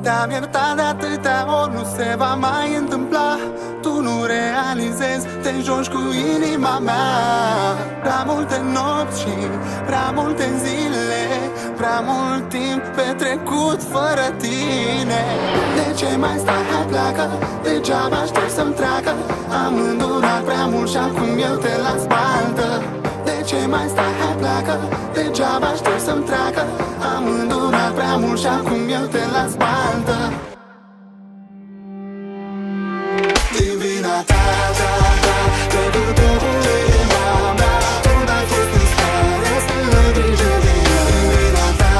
Te-am iertat de atâtea ori, nu se va mai întâmpla. Tu nu realizezi, te joci cu inima mea. Prea multe nopți și prea multe zile, prea mult timp petrecut fără tine. De ce mai stai, hai pleacă, degeaba aștept să-mi treacă. Am îndurat prea mult și acum eu te las baltă. De ce mai stai, hai pleacă, degeaba aștept să-mi treacă. Am îndurat prea mult și acum eu te las baltă. Din vina ta, trecut omul inima mea. Tu n-ai fost în stare să ai grijă de ea. Din vina ta,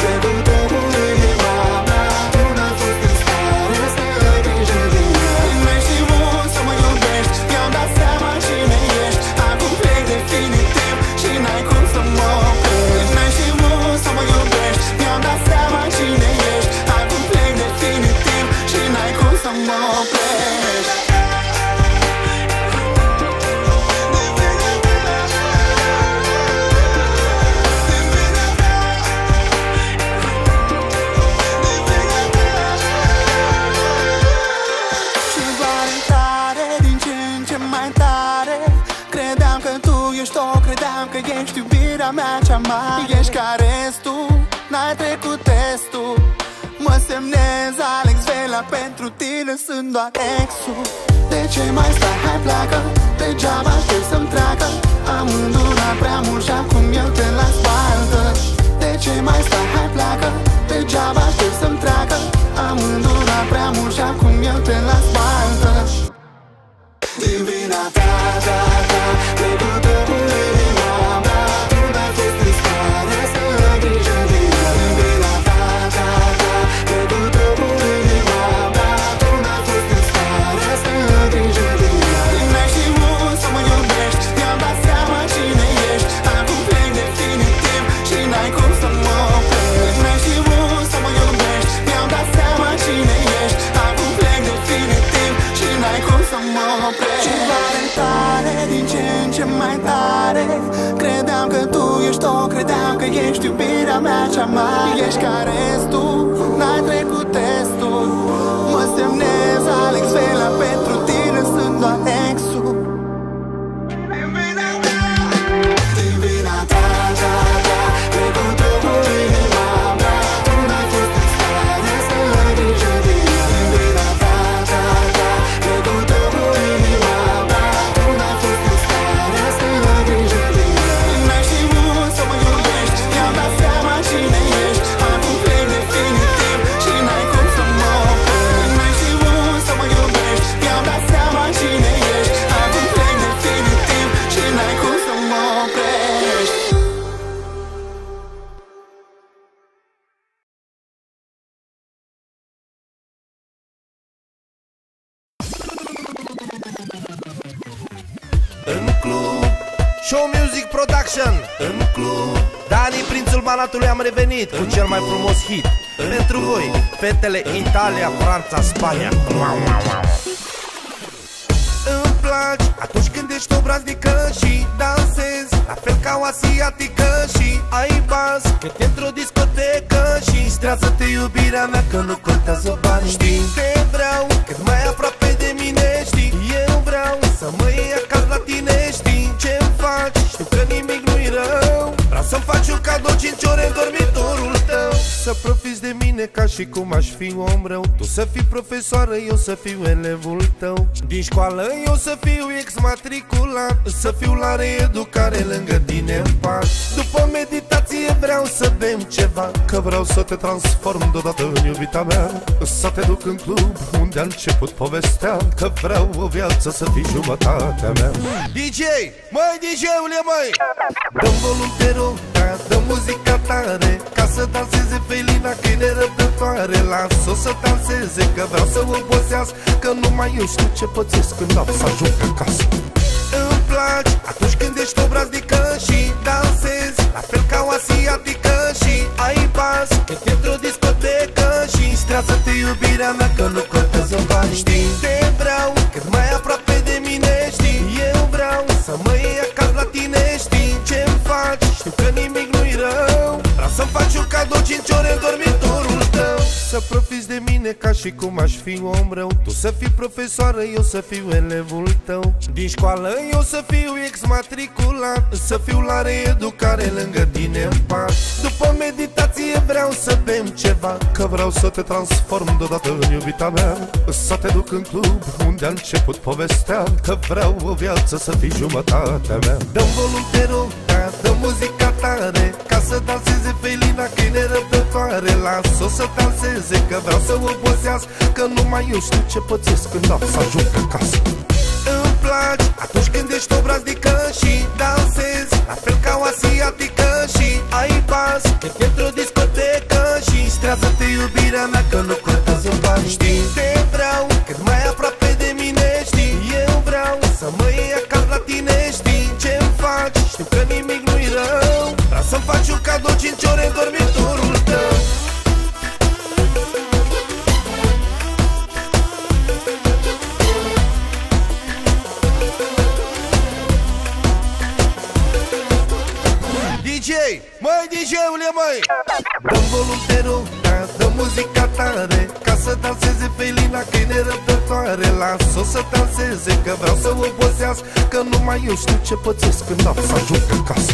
trecut omul inima mea. Tu n-ai fost în stare să ai grijă de ea. N-ai știut să mă iubești, mi-am dat seama cine ești. Acum plec definitiv și n-ai cum să mă oprești. N-ai știut să mă iubești, mi-am dat seama cine ești. Acum plec definitiv și n-ai cum să mă oprești. Credeam că ești iubirea mea cea mare. Ești ca restul, n-ai trecut testul. Mă semnez Alex Vela, pentru tine sunt doar exul. De ce mai stai, hai pleacă, degeaba aștept să-mi treacă. Am îndurat prea mult și acum eu te las baltă. De ce mai stai, hai pleacă, degeaba aștept să-mi treacă. Am îndurat prea mult și acum eu te las baltă. Din vina ta, trecut omul inima mea. Tu n-ai fost în stare să ai grijă de ea. Din vina ta, trecut omul inima mea. Tu n-ai fost în stare să ai grijă de ea. N-ai știut să mă iubești, mi-am dat seama cine ești. Acum plec definitiv și n-ai cum să mă oprești. N-ai știut să mă iubești, mi-am dat seama cine ești. Acum plec definitiv și n-ai cum să mă oprești. Ceva de tare, din ce în ce mai tare. Credeam că tu ești tot, credeam că ești iubirea mea cea mare. Ești ca restul, n-ai trecut testul. Mă semnez Alex Vela, pentru tine sunt doar exul. Din vina ta, trecut omul inima mea. Tu n-ai fost în stare să ai grijă de ea. Din vina ta, trecut omul inima mea. Tu n-ai fost în stare să ai grijă de ea. N-ai știut să mă iubești, mi-am dat seama cine ești. Acum plec definitiv și n-ai cum să mă oprești. N-ai știut să mă iubești, mi-am dat seama cine ești. Acum plec definitiv și n-ai cum să mă oprești. În club Show Music Production. În club Dani, prințul Banatului, am revenit cu cel mai frumos hit pentru voi, fetele Italia, Franța, Spania. Îmi placi atunci când ești obraznică și dansezi la fel ca o asiatică. Și ai bas când e într-o discotecă și strează-te iubirea mea că nu contează banii. Știi, te vreau cât mai aproape de mine. Știi, eu vreau să mă iei acasă la tine. Știi ce-mi faci, știu că nimic nu-i rău. Vreau să-mi faci un cadou 5 ore în dormitorul tău. Să profiți de mine ca și cum aș fi om rău. Tu să fii profesoară, eu să fiu elevul tău. Din școală eu să fiu exmatriculat, să fiu la reeducare lângă tine în pat. După meditație vreau să bem ceva, că vreau să te transform deodată în iubita mea. Să te duc în club unde a început povestea, că vreau o viață să fii jumătatea mea. DJ, măi DJ-ule, măi! Dă-mi volum, te rog, dă muzica tare, ca să danseze Felina, că e nerăbdătoare. Las-o să danseze, că vreau să obosească, că numai eu știu ce pățesc când am să ajung acasă. Îmi placi atunci când ești obraznică și dansezi la fel ca o asiatică. Și ai bas când e într-o discotecă și strează-te iubirea mea că nu contează banii. Știi, te vreau cât mai aproape de mine. Știi, eu vreau să mă iei acasă la tine. Știi ce-mi faci, știu că nimic nu-i rău. Vreau să-mi faci un cadou 5 ore în dormitorul tău. Să și cum aș fi om rău. Tu să fii profesoară, eu să fiu elevul tău. Din școală eu să fiu exmatriculat, să fiu la reeducare lângă tine în pat. După meditație vreau să bem ceva, că vreau să te transform deodată în iubita mea. Să te duc în club unde a început povestea, că vreau o viață să fii jumătatea mea. Dă-mi volum, te rog, da, dă muzica tare, ca să danseze Felina, că e nerăbdătoare. Las-o să danseze, că vreau să obosească, că numai eu știu ce pățesc când am să ajung acasă. Îmi place atunci când ești obraznică și dansezi la fel ca o asiatică și ai bas, că te într-o discotecă și strează-te iubirea mea, că nu contează bani. Știi, te vreau cât mai aproape de mine, știi, eu vreau să mă iei acasă la tine. Știi ce-mi faci, știu că nimic nu-i rău, vreau să-mi faci un cadou 5 ore în dormitorul tău. DJ, măi DJ-ule, măi! Dă-mi volum, te rog, da, dă muzica tare, ca să danseze Felina, că e nerăbdătoare. Las-o să danseze, că vreau să obosească, că numai eu știu ce pățesc când am să ajung acasă.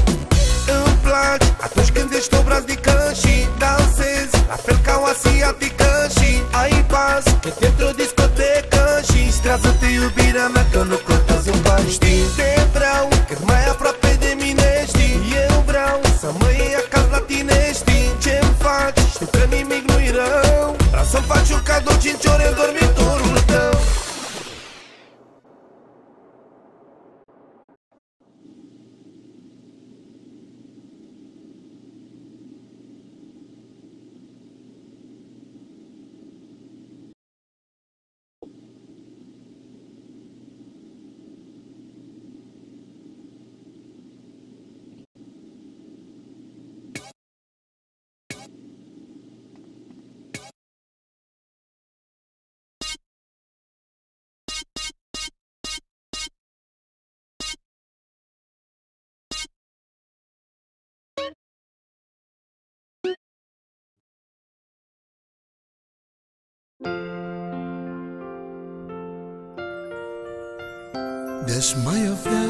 Îmi place atunci când ești obraznică și dansezi la fel ca o asiatică și ai bas, că te într-o discotecă și strează-te iubirea mea, că nu contează bani. Știi, te vreau cât mai aproape de mine, știi, eu vreau să mă iei acasă la tine. Știi ce-mi faci, știu că nimic nu-i rău, vreau să-mi faci un cadou 5 ore în dormitorul tău. De-aș mai avea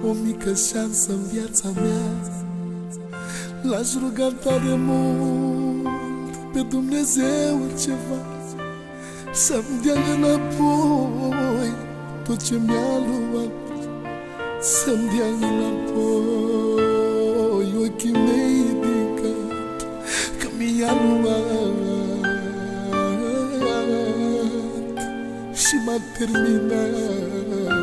o mică șansă în viața mea, l-aș ruga tare mult pe Dumnezeu ceva, să-mi dea înapoi tot ce mi-a luat, să-mi dea înapoi ochii mei din cap, că mi-a luat și m-a terminat.